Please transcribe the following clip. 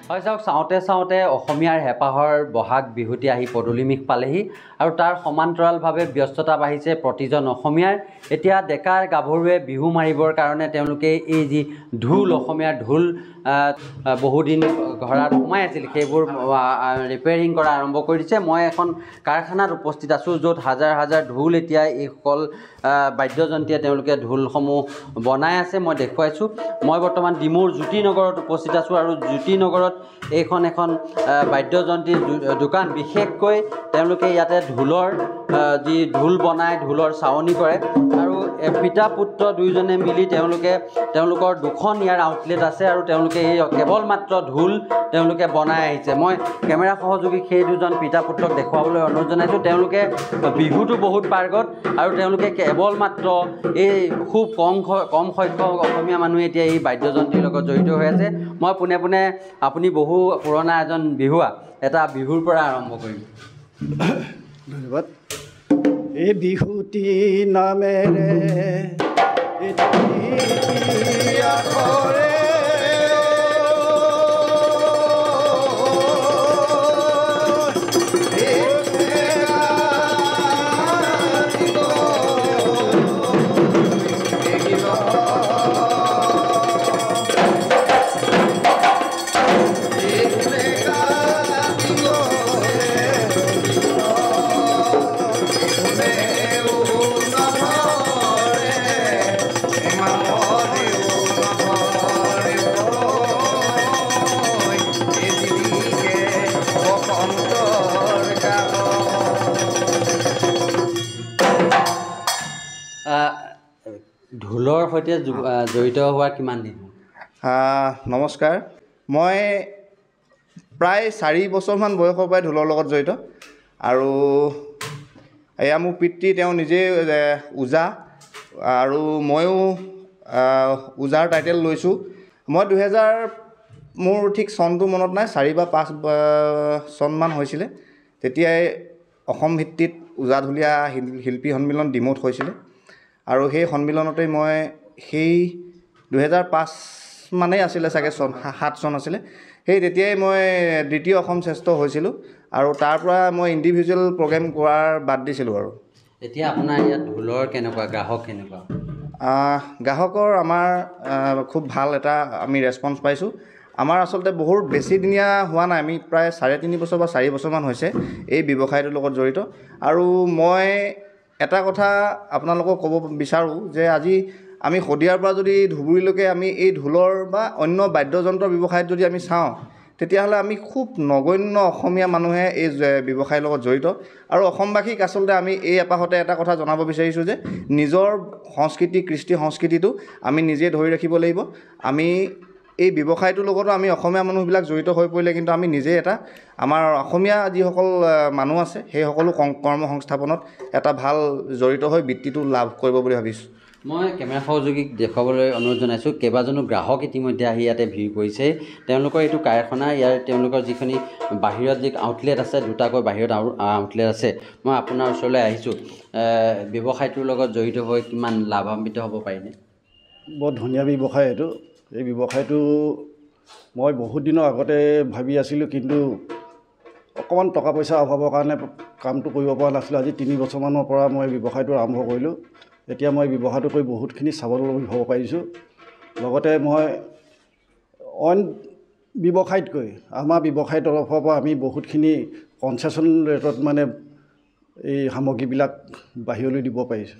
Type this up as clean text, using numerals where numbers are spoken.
হয় চাওক চাওঁতে চাওঁতে অসমীয়াৰ হেঁপাহৰ বহাগ বিহুটি আহি পদূলিমুখ পালেহি আৰু তাৰ সমান্তৰালভাৱে ব্যস্ততা বাঢ়িছে প্ৰতিজন অসমীয়াৰ। এতিয়া ডেকা গাভৰুৱে বিহু মাৰিবৰ কাৰণে তেওঁলোকে এই যি ঢোল অসমীয়াৰ ঢোল বহুদিন ঘৰত সোমাই আছিল সেইবোৰ ৰিপেয়াৰিং কৰা আৰম্ভ কৰি দিছে। মই এখন কাৰখানাত উপস্থিত আছোঁ য'ত হাজাৰ হাজাৰ ঢোল এতিয়া এইসকল বাদ্যযন্ত্ৰীয়ে তেওঁলোকে ঢোলসমূহ বনাই আছে। মই দেখুৱাইছোঁ। মই বৰ্তমান ডিমৌৰ জ্যোতিনগৰত উপস্থিত আছোঁ আৰু জ্যোতিনগৰত এখন বাদ্যযন্ত্ৰীৰ দোকান। বিশেষকৈ তেওঁলোকে ইয়াতে ঢোলৰ যি ঢোল বনায়, ঢোলৰ চাৱনি কৰে আৰু পিতা পুত্ৰ দুয়োজনে মিলি তেওঁলোকৰ দুখন ইয়াৰ আউটলেট আছে আৰু তেওঁলোকে এই কেৱল মাত্ৰ ঢোল তেওঁলোকে বনাই আহিছে। মই কেমেৰা সহযোগী সেই দুজন পিতা পুত্ৰক দেখুৱাবলৈ অনুৰোধ জনাইছোঁ। তেওঁলোকে বিহুটো বহুত পাৰ্গত আৰু তেওঁলোকে কেৱল মাত্ৰ এই খুব কম সংখ্যক অসমীয়া মানুহে এতিয়া এই বাদ্যযন্ত্ৰীৰ লগত জড়িত হৈ আছে। মই পোনে পোনে আপুনি বহু পুৰণা এজন বিহুৱা, এটা বিহুৰ পৰা আৰম্ভ কৰিম। ধন্যবাদ। এই বিহুটি নামেৰে ঢোলৰ সৈতে জড়িত হোৱা কিমান দিন? নমস্কাৰ। মই প্ৰায় 4 বছৰমান বয়সৰ পৰাই ঢোলৰ লগত জড়িত আৰু এয়া মোৰ পিতৃ, তেওঁ নিজেই ওজা আৰু ময়ো ওজাৰ টাইটেল লৈছোঁ। মই 2000 মোৰ ঠিক চনটো মনত নাই, 4 বা 5 চনমান হৈছিলে। তেতিয়াই অসম ভিত্তিত ওজাঢুলীয়া শিল্পী সন্মিলন ডিমৌত হৈছিলে আৰু সেই সন্মিলনতেই মই সেই 2005 মানেই আছিলে চাগে, 7 চন আছিলে। সেই তেতিয়াই মই দ্বিতীয় অসম শ্ৰেষ্ঠ হৈছিলোঁ আৰু তাৰ পৰা মই ইণ্ডিভিজুৱেল প্ৰগ্ৰেম কৰাৰ বাদ দিছিলোঁ। আৰু এতিয়া আপোনাৰ ইয়াত ঢোলৰ কেনেকুৱা, গ্ৰাহক কেনেকুৱা? গ্ৰাহকৰ আমাৰ খুব ভাল এটা আমি ৰেছপন্স পাইছোঁ। আমাৰ আচলতে বহুত বেছিদিনীয়া হোৱা নাই, আমি প্ৰায় 3.5 বছৰ বা 4 বছৰমান হৈছে এই ব্যৱসায়টোৰ লগত জড়িত। আৰু মই এটা কথা আপোনালোকক ক'ব বিচাৰোঁ যে আজি আমি শদিয়াৰ পৰা যদি ধুবুৰীলৈকে আমি এই ঢোলৰ বা অন্য বাদ্যযন্ত্ৰৰ ব্যৱসায়ত যদি আমি চাওঁ, তেতিয়াহ'লে আমি খুব নগণ্য অসমীয়া মানুহে এই ব্যৱসায়ৰ লগত জড়িত। আৰু অসমবাসীক আচলতে আমি এই এপাহতে এটা কথা জনাব বিচাৰিছোঁ যে নিজৰ সংস্কৃতি, কৃষ্টি সংস্কৃতিটো আমি নিজে ধৰি ৰাখিব লাগিব। আমি এই ব্যৱসায়টোৰ লগতো আমি অসমীয়া মানুহবিলাক জড়িত হৈ পৰিলে কিন্তু আমি নিজে আমাৰ অসমীয়া যিসকল মানুহ আছে সেই সকলো কৰ্ম সংস্থাপনত এটা ভাল জড়িত হৈ বৃত্তিটো লাভ কৰিব বুলি ভাবিছোঁ। মই কেমেৰা সহযোগীক দেখুৱাবলৈ অনুৰোধ জনাইছোঁ। কেইবাজনো গ্ৰাহক ইতিমধ্যে আহি ইয়াতে ভিৰ কৰিছে। তেওঁলোকৰ এইটো কাৰখানা, তেওঁলোকৰ যিখিনি বাহিৰত যি আউটলেট আছে, 2টাকৈ বাহিৰত আউটলেট আছে। মই আপোনাৰ ওচৰলৈ আহিছোঁ। ব্যৱসায়টোৰ লগত জড়িত হৈ কিমান লাভান্বিত হ'ব পাৰিনে? বৰ ধুনীয়া ব্যৱসায় এইটো। এই ব্যৱসায়টো মই বহুত দিনৰ আগতে ভাবি আছিলোঁ, কিন্তু অকণমান টকা পইচাৰ অভাৱৰ কাৰণে কামটো কৰিব পৰা নাছিলোঁ। আজি 3 বছৰমানৰ পৰা মই ব্যৱসায়টো আৰম্ভ কৰিলোঁ। এতিয়া মই ব্যৱসায়টো কৰি বহুতখিনি স্বাৱলম্বী হ'ব পাৰিছোঁ। লগতে মই অইন ব্যৱসায়তকৈ আমাৰ ব্যৱসায়ৰ তৰফৰ পৰা আমি বহুতখিনি কনচেশ্যন ৰেটত এই সামগ্ৰীবিলাক বাহিৰলৈ দিব পাৰিছোঁ।